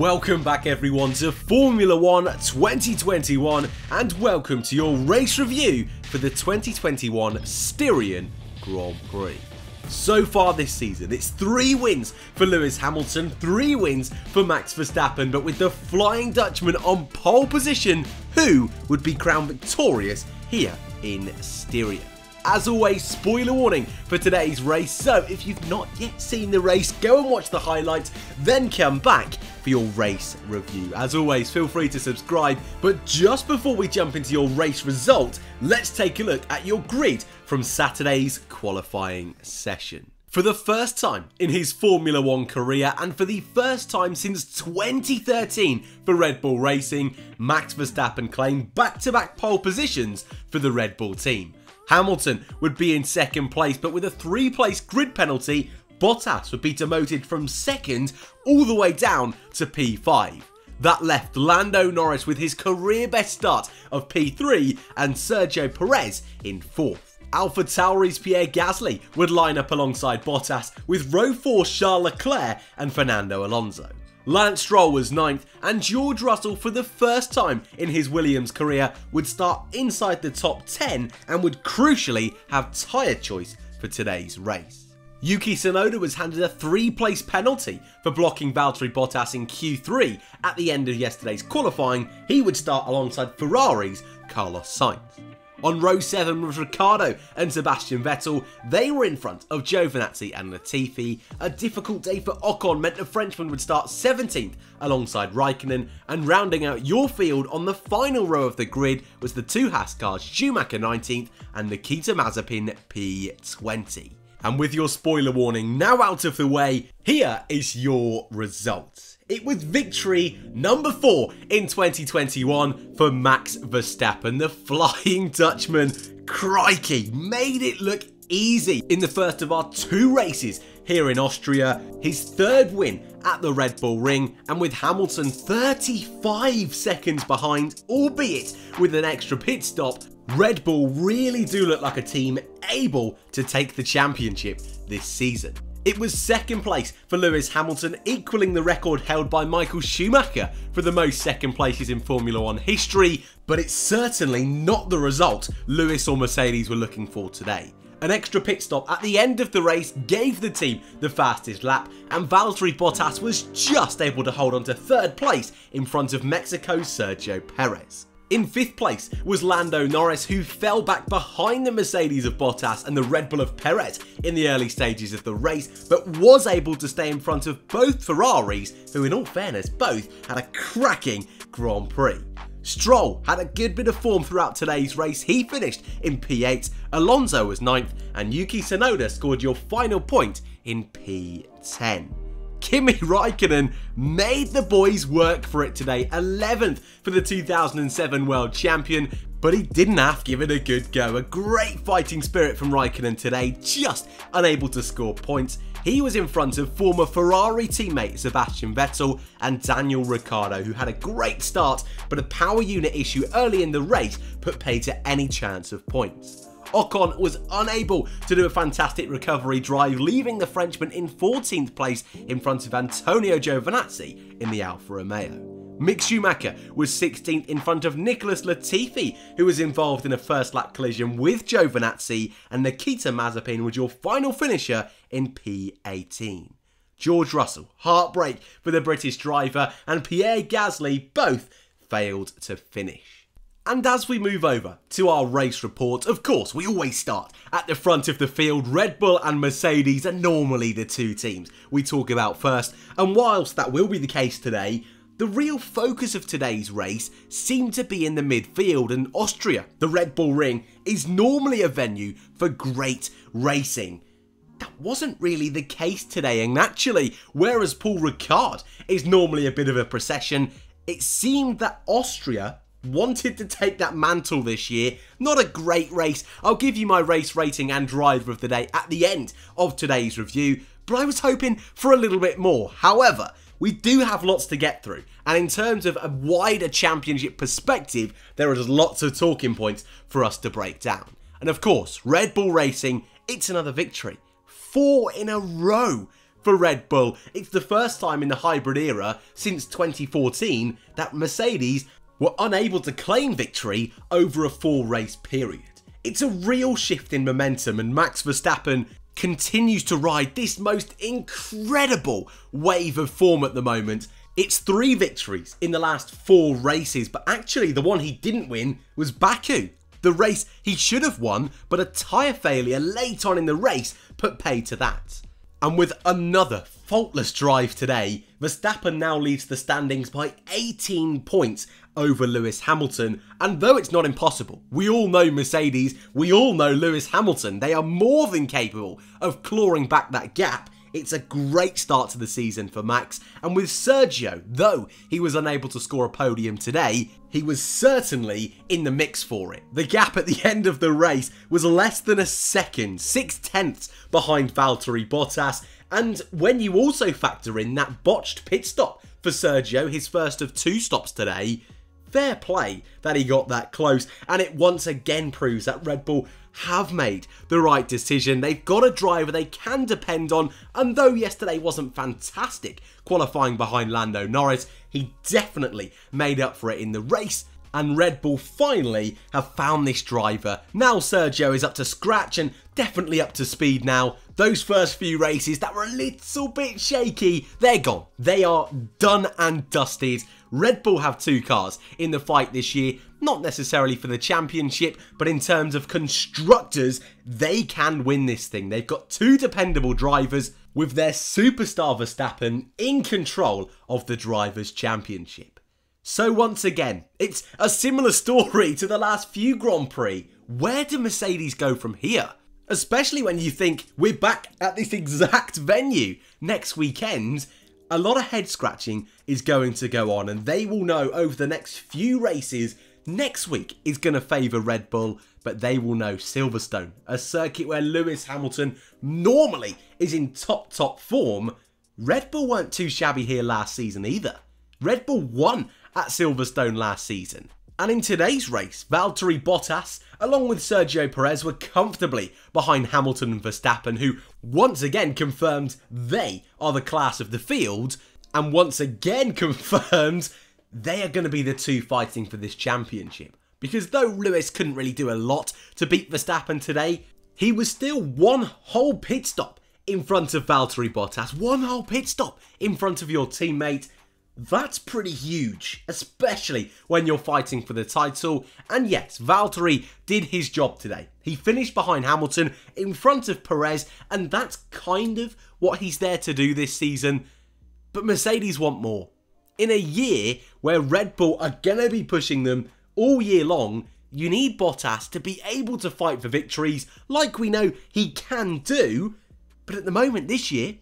Welcome back everyone to Formula 1 2021 and welcome to your race review for the 2021 Styrian Grand Prix. So far this season, it's 3 wins for Lewis Hamilton, 3 wins for Max Verstappen, but with the Flying Dutchman on pole position, who would be crowned victorious here in Styria? As always, spoiler warning for today's race, so if you've not yet seen the race, go and watch the highlights, then come back for your race review. As always, feel free to subscribe, but just before we jump into your race result, let's take a look at your grid from Saturday's qualifying session. For the first time in his Formula 1 career and for the first time since 2013 for Red Bull Racing, Max Verstappen claimed back-to-back pole positions for the Red Bull team. Hamilton would be in second place, but with a 3-place grid penalty, Bottas would be demoted from second all the way down to P5. That left Lando Norris with his career best start of P3 and Sergio Perez in 4th. AlphaTauri's Pierre Gasly would line up alongside Bottas with row 4 Charles Leclerc and Fernando Alonso. Lance Stroll was 9th and George Russell for the first time in his Williams career would start inside the top 10 and would crucially have tyre choice for today's race. Yuki Tsunoda was handed a 3-place penalty for blocking Valtteri Bottas in Q3 at the end of yesterday's qualifying. He would start alongside Ferrari's Carlos Sainz. On row 7 was Ricciardo and Sebastian Vettel. They were in front of Giovinazzi and Latifi. A difficult day for Ocon meant the Frenchman would start 17th alongside Raikkonen, and rounding out your field on the final row of the grid was the 2 Haas cars, Schumacher 19th and Nikita Mazepin P20. And with your spoiler warning now out of the way, here is your result. It was victory number 4 in 2021 for Max Verstappen. The Flying Dutchman, crikey, made it look easy in the first of our 2 races here in Austria. His 3rd win at the Red Bull Ring, and with Hamilton 35 seconds behind, albeit with an extra pit stop, Red Bull really do look like a team able to take the championship this season. It was 2nd place for Lewis Hamilton, equaling the record held by Michael Schumacher for the most 2nd places in Formula 1 history, but it's certainly not the result Lewis or Mercedes were looking for today. An extra pit stop at the end of the race gave the team the fastest lap, and Valtteri Bottas was just able to hold on to 3rd place in front of Mexico's Sergio Perez. In 5th place was Lando Norris, who fell back behind the Mercedes of Bottas and the Red Bull of Perez in the early stages of the race, but was able to stay in front of both Ferraris, who in all fairness both had a cracking Grand Prix. Stroll had a good bit of form throughout today's race. He finished in P8, Alonso was 9th, and Yuki Tsunoda scored your final point in P10. Kimi Raikkonen made the boys work for it today, 11th for the 2007 World Champion, but he didn't have to give it a good go. A great fighting spirit from Raikkonen today, just unable to score points. He was in front of former Ferrari teammate Sebastian Vettel and Daniel Ricciardo, who had a great start, but a power unit issue early in the race put paid to any chance of points. Ocon was unable to do a fantastic recovery drive, leaving the Frenchman in 14th place in front of Antonio Giovinazzi in the Alfa Romeo. Mick Schumacher was 16th in front of Nicholas Latifi, who was involved in a first lap collision with Giovinazzi, and Nikita Mazepin was your final finisher in P18. George Russell, heartbreak for the British driver, and Pierre Gasly both failed to finish. And as we move over to our race report, of course, we always start at the front of the field. Red Bull and Mercedes are normally the 2 teams we talk about first, and whilst that will be the case today, the real focus of today's race seemed to be in the midfield, and Austria, the Red Bull Ring, is normally a venue for great racing. That wasn't really the case today, and actually, whereas Paul Ricard is normally a bit of a procession, it seemed that Austria wanted to take that mantle this year. Not a great race. I'll give you my race rating and driver of the day at the end of today's review, but I was hoping for a little bit more. However, we do have lots to get through, and in terms of a wider championship perspective, there is lots of talking points for us to break down. And of course, Red Bull Racing, it's another victory. 4 in a row for Red Bull. It's the first time in the hybrid era since 2014 that Mercedes were unable to claim victory over a 4-race period. It's a real shift in momentum, and Max Verstappen continues to ride this most incredible wave of form at the moment. It's 3 victories in the last 4 races, but actually the one he didn't win was Baku. The race he should have won, but a tyre failure late on in the race put paid to that. And with another faultless drive today, Verstappen now leads the standings by 18 points over Lewis Hamilton. And though it's not impossible, we all know Mercedes, we all know Lewis Hamilton, they are more than capable of clawing back that gap. It's a great start to the season for Max, and with Sergio, though he was unable to score a podium today, he was certainly in the mix for it. The gap at the end of the race was less than a second, 6/10 behind Valtteri Bottas, and when you also factor in that botched pit stop for Sergio, his first of 2 stops today, fair play that he got that close, and it once again proves that Red Bull have made the right decision. They've got a driver they can depend on, and though yesterday wasn't fantastic qualifying behind Lando Norris, he definitely made up for it in the race, and Red Bull finally have found this driver. Now Sergio is up to scratch and definitely up to speed now. Those first few races that were a little bit shaky, they're gone. They are done and dusted. Red Bull have 2 cars in the fight this year, not necessarily for the championship, but in terms of constructors, they can win this thing. They've got 2 dependable drivers with their superstar Verstappen in control of the Drivers' Championship. So once again, it's a similar story to the last few Grand Prix. Where do Mercedes go from here? Especially when you think we're back at this exact venue next weekend. A lot of head scratching is going to go on, and they will know over the next few races next week is going to favour Red Bull, but they will know Silverstone, a circuit where Lewis Hamilton normally is in top form. Red Bull weren't too shabby here last season either. Red Bull won at Silverstone last season. And in today's race, Valtteri Bottas, along with Sergio Perez, were comfortably behind Hamilton and Verstappen, who once again confirmed they are the class of the field, and once again confirmed they are going to be the 2 fighting for this championship. Because though Lewis couldn't really do a lot to beat Verstappen today, he was still 1 whole pit stop in front of Valtteri Bottas. 1 whole pit stop in front of your teammate. That's pretty huge, especially when you're fighting for the title. And yes, Valtteri did his job today. He finished behind Hamilton in front of Perez, and that's kind of what he's there to do this season. But Mercedes want more. In a year where Red Bull are going to be pushing them all year long, you need Bottas to be able to fight for victories like we know he can do. But at the moment this year,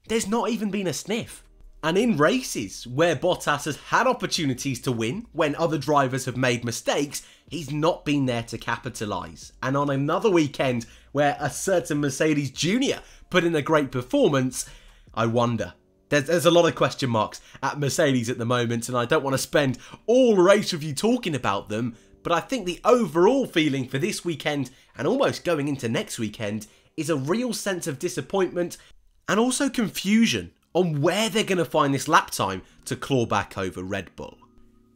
there's not even been a sniff. And in races where Bottas has had opportunities to win when other drivers have made mistakes, he's not been there to capitalise. And on another weekend where a certain Mercedes Junior put in a great performance, I wonder. There's a lot of question marks at Mercedes at the moment, and I don't want to spend all race review talking about them, but I think the overall feeling for this weekend and almost going into next weekend is a real sense of disappointment and also confusion on where they're going to find this lap time to claw back over Red Bull.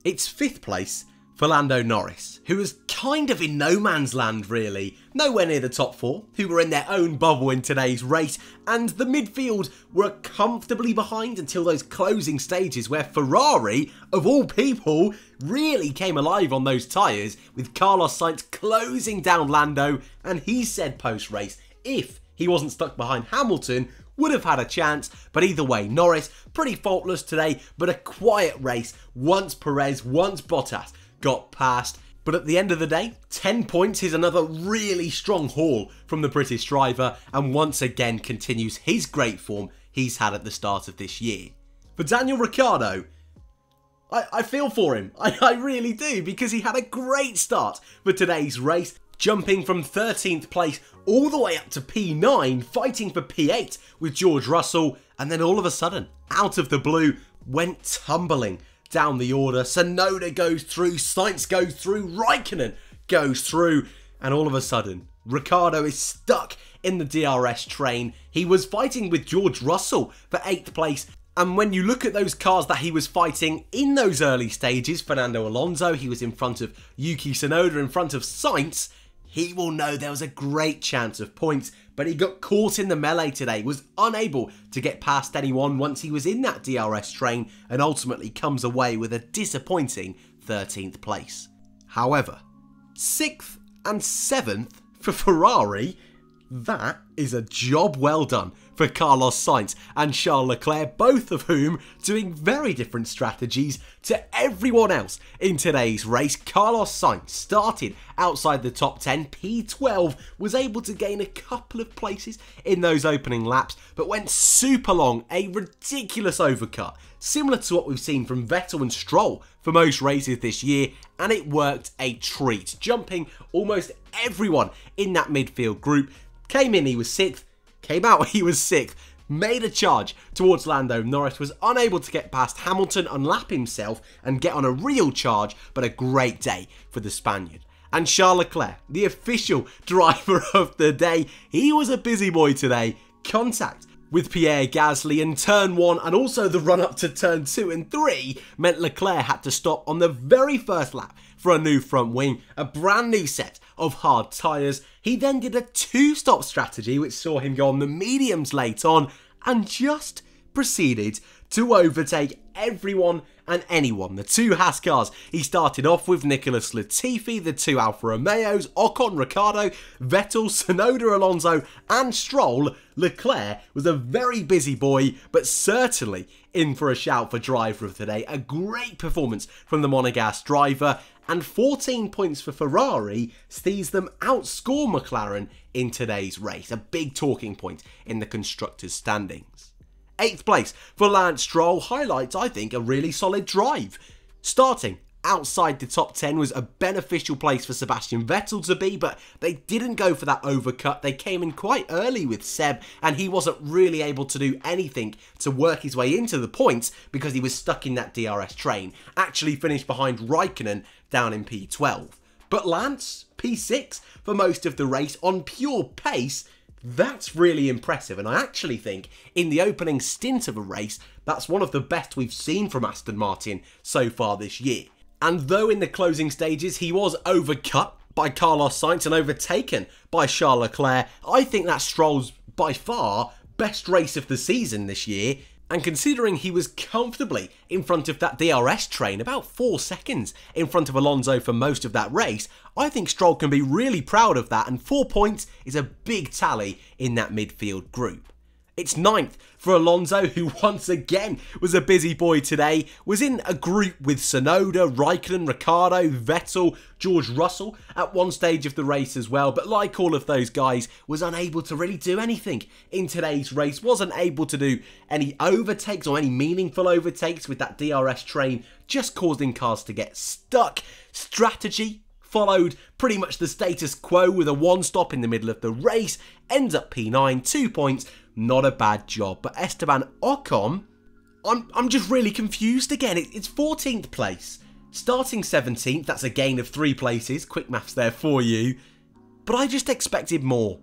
It's 5th place for Lando Norris, who was kind of in no man's land really, nowhere near the top 4, who were in their own bubble in today's race, and the midfield were comfortably behind until those closing stages where Ferrari, of all people, really came alive on those tyres, with Carlos Sainz closing down Lando, and he said post-race, if he wasn't stuck behind Hamilton, would have had a chance. But either way, Norris pretty faultless today, but a quiet race once Perez, once Bottas got past. But at the end of the day, 10 points is another really strong haul from the British driver, and once again continues his great form he's had at the start of this year. For Daniel Ricciardo, I feel for him, I really do, because he had a great start for today's race, jumping from 13th place all the way up to P9, fighting for P8 with George Russell, and then all of a sudden, out of the blue, went tumbling down the order. Tsunoda goes through, Sainz goes through, Raikkonen goes through, and all of a sudden, Ricciardo is stuck in the DRS train. He was fighting with George Russell for 8th place. And when you look at those cars that he was fighting in those early stages, Fernando Alonso, he was in front of Yuki Tsunoda, in front of Sainz, he will know there was a great chance of points, but he got caught in the melee today, was unable to get past anyone once he was in that DRS train, and ultimately comes away with a disappointing 13th place. However, 6th and 7th for Ferrari, that is a job well done for Carlos Sainz and Charles Leclerc, both of whom doing very different strategies to everyone else in today's race. Carlos Sainz started outside the top 10, P12, was able to gain a couple of places in those opening laps, but went super long, a ridiculous overcut, similar to what we've seen from Vettel and Stroll for most races this year, and it worked a treat, jumping almost everyone in that midfield group. Came in, he was 6th, came out, he was 6th, made a charge towards Lando Norris, was unable to get past Hamilton, unlap himself and get on a real charge, but a great day for the Spaniard. And Charles Leclerc, the official driver of the day, he was a busy boy today. Contact with Pierre Gasly in turn 1 and also the run up to turn 2 and 3 meant Leclerc had to stop on the very first lap for a new front wing, a brand new set of hard tyres. He then did a 2-stop strategy which saw him go on the mediums late on and just proceeded to overtake everyone and anyone. The 2 Haas cars he started off with, Nicholas Latifi, the 2 Alfa Romeos, Ocon, Ricciardo, Vettel, Tsunoda, Alonso and Stroll. Leclerc was a very busy boy, but certainly in for a shout for driver of the day. A great performance from the Monegasque driver, and 14 points for Ferrari sees them outscore McLaren in today's race. A big talking point in the constructors' standings. 8th place for Lance Stroll highlights, I think, a really solid drive. Starting outside the top 10 was a beneficial place for Sebastian Vettel to be, but they didn't go for that overcut. They came in quite early with Seb, and he wasn't really able to do anything to work his way into the points because he was stuck in that DRS train. Actually finished behind Raikkonen down in P12. But Lance, P6 for most of the race on pure pace. That's really impressive, and I actually think in the opening stint of a race, that's one of the best we've seen from Aston Martin so far this year. And though in the closing stages he was overcut by Carlos Sainz and overtaken by Charles Leclerc, I think that's Stroll's by far best race of the season this year. And considering he was comfortably in front of that DRS train, about 4 seconds in front of Alonso for most of that race, I think Stroll can be really proud of that, and 4 points is a big tally in that midfield group. It's 9th for Alonso, who once again was a busy boy today, was in a group with Tsunoda, Raikkonen, Ricciardo, Vettel, George Russell at one stage of the race as well, but like all of those guys, was unable to really do anything in today's race, wasn't able to do any overtakes or any meaningful overtakes with that DRS train, just causing cars to get stuck. Strategy followed pretty much the status quo with a 1-stop in the middle of the race, ends up P9, 2 points, not a bad job. But Esteban Ocon, I'm just really confused again. It's 14th place, starting 17th, that's a gain of 3 places, quick maths there for you, but I just expected more.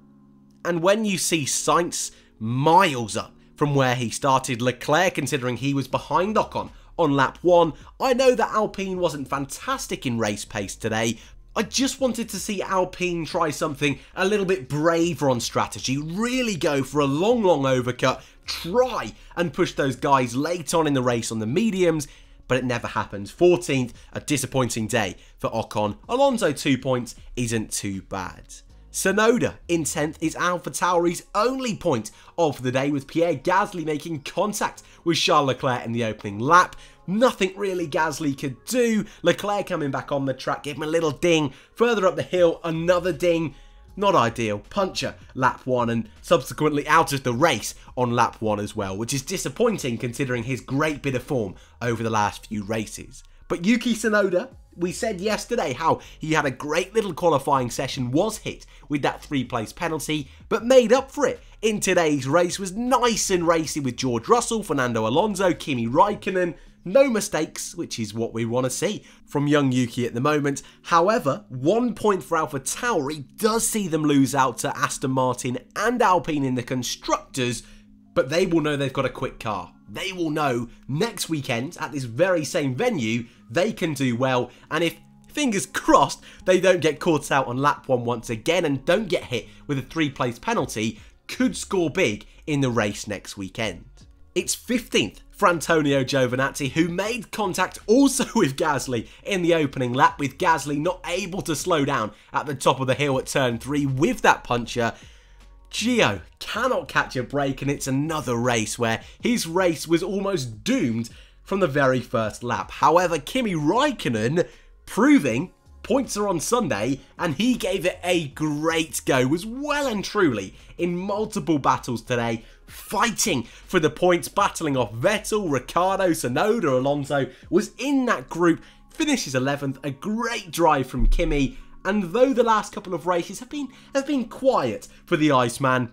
And when you see Sainz miles up from where he started, Leclerc considering he was behind Ocon on lap 1, I know that Alpine wasn't fantastic in race pace today. I just wanted to see Alpine try something a little bit braver on strategy, really go for a long overcut, try and push those guys late on in the race on the mediums, but it never happens. 14th, a disappointing day for Ocon. Alonso 2 points isn't too bad. Tsunoda in 10th is AlphaTauri's only point of the day, with Pierre Gasly making contact with Charles Leclerc in the opening lap. Nothing really Gasly could do. Leclerc coming back on the track, gave him a little ding. Further up the hill, another ding. Not ideal. Puncher lap 1 and subsequently out of the race on lap 1 as well, which is disappointing considering his great bit of form over the last few races. But Yuki Tsunoda, we said yesterday how he had a great little qualifying session, was hit with that 3-place penalty, but made up for it in today's race, was nice and racy with George Russell, Fernando Alonso, Kimi Raikkonen. No mistakes, which is what we want to see from young Yuki at the moment. However, 1 point for AlphaTauri does see them lose out to Aston Martin and Alpine in the Constructors, but they will know they've got a quick car. They will know next weekend at this very same venue they can do well, and if, fingers crossed, they don't get caught out on lap 1 once again and don't get hit with a 3-place penalty, could score big in the race next weekend. It's 15th for Antonio Giovinazzi, who made contact also with Gasly in the opening lap, with Gasly not able to slow down at the top of the hill at turn 3 with that puncher. Gio cannot catch a break, and it's another race where his race was almost doomed from the very first lap. However, Kimi Räikkönen proving points are on Sunday, and he gave it a great go, was well and truly in multiple battles today, fighting for the points, battling off Vettel, Ricciardo, Tsunoda, Alonso, was in that group, finishes 11th, a great drive from Kimi. And though the last couple of races have been quiet for the Iceman,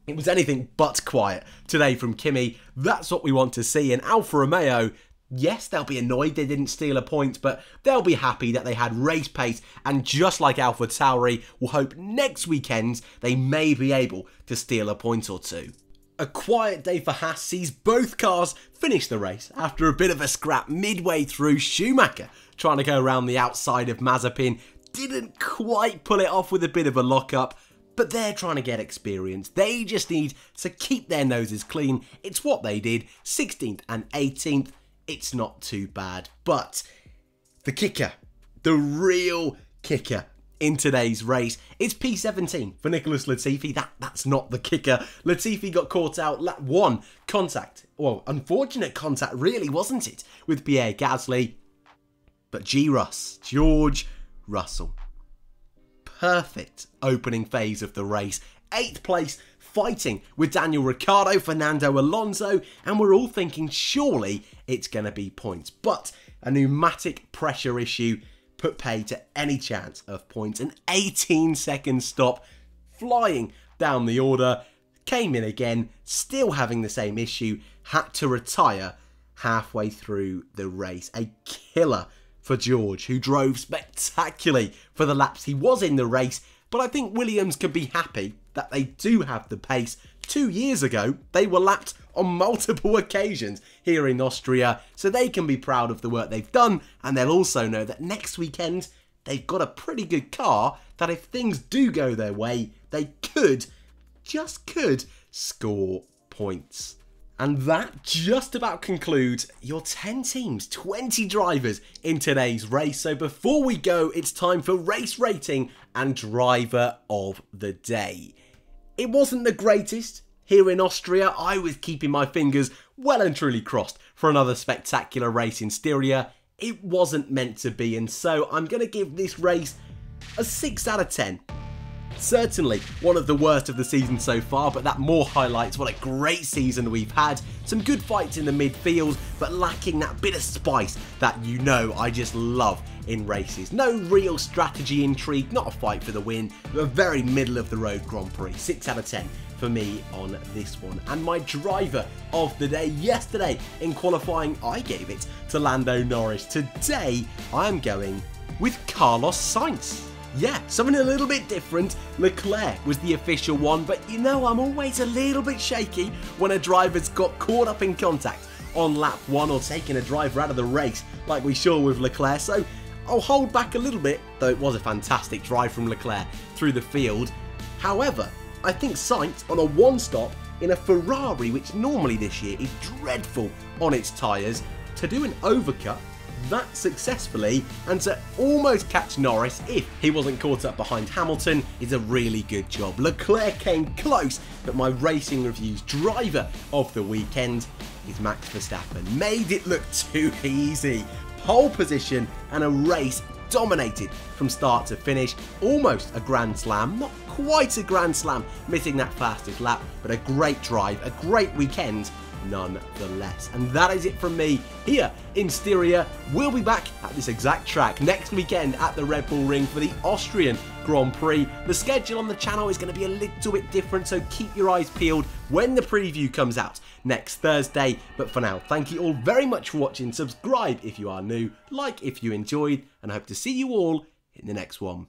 it was anything but quiet today from Kimi. That's what we want to see. And Alfa Romeo, yes, they'll be annoyed they didn't steal a point, but they'll be happy that they had race pace. And just like AlphaTauri, we'll hope next weekend they may be able to steal a point or two. A quiet day for Haas sees both cars finish the race after a bit of a scrap midway through. Schumacher trying to go around the outside of Mazepin, didn't quite pull it off with a bit of a lockup, but they're trying to get experience. They just need to keep their noses clean. It's what they did, 16th and 18th. It's not too bad, but the kicker, the real kicker in today's race, it's P17 for Nicholas Latifi. That's not the kicker. Latifi got caught out lap 1, contact, well, unfortunate contact really, wasn't it, with Pierre Gasly, but George Russell, perfect opening phase of the race, 8th place, fighting with Daniel Ricciardo, Fernando Alonso, and we're all thinking surely it's going to be points, but a pneumatic pressure issue put pay to any chance of points. An 18-second stop, flying down the order, came in again, still having the same issue, had to retire halfway through the race. A killer for George, who drove spectacularly for the laps he was in the race, but I think Williams can be happy that they do have the pace. 2 years ago, they were lapped on multiple occasions here in Austria, so they can be proud of the work they've done, and they'll also know that next weekend, they've got a pretty good car that if things do go their way, they could, just could, score points. And that just about concludes your 10 teams, 20 drivers in today's race. So before we go, it's time for race rating and driver of the day. It wasn't the greatest here in Austria. I was keeping my fingers well and truly crossed for another spectacular race in Styria. It wasn't meant to be, and so I'm going to give this race a 6 out of 10. Certainly one of the worst of the season so far, but that more highlights what a great season we've had. Some good fights in the midfield, but lacking that bit of spice that you know I just love in races. No real strategy intrigue, not a fight for the win, but a very middle of the road Grand Prix. 6 out of 10 for me on this one. And my driver of the day, yesterday in qualifying I gave it to Lando Norris. Today I'm going with Carlos Sainz. Yeah, something a little bit different. Leclerc was the official one, but you know I'm always a little bit shaky when a driver's got caught up in contact on lap 1 or taking a driver out of the race like we saw with Leclerc, so I'll hold back a little bit, though it was a fantastic drive from Leclerc through the field. However, I think Sainz on a one-stop in a Ferrari, which normally this year is dreadful on its tyres, to do an overcut that successfully and to almost catch Norris if he wasn't caught up behind Hamilton is a really good job. Leclerc came close, but my Racing Review's driver of the weekend is Max Verstappen. Made it look too easy. Pole position and a race dominated from start to finish. Almost a Grand Slam, not quite a Grand Slam, missing that fastest lap, but a great drive, a great weekend nonetheless. And that is it from me here in Styria. We'll be back at this exact track next weekend at the Red Bull Ring for the Austrian Grand Prix. The schedule on the channel is going to be a little bit different, so keep your eyes peeled when the preview comes out next Thursday. But for now, thank you all very much for watching. Subscribe if you are new, like if you enjoyed, and I hope to see you all in the next one.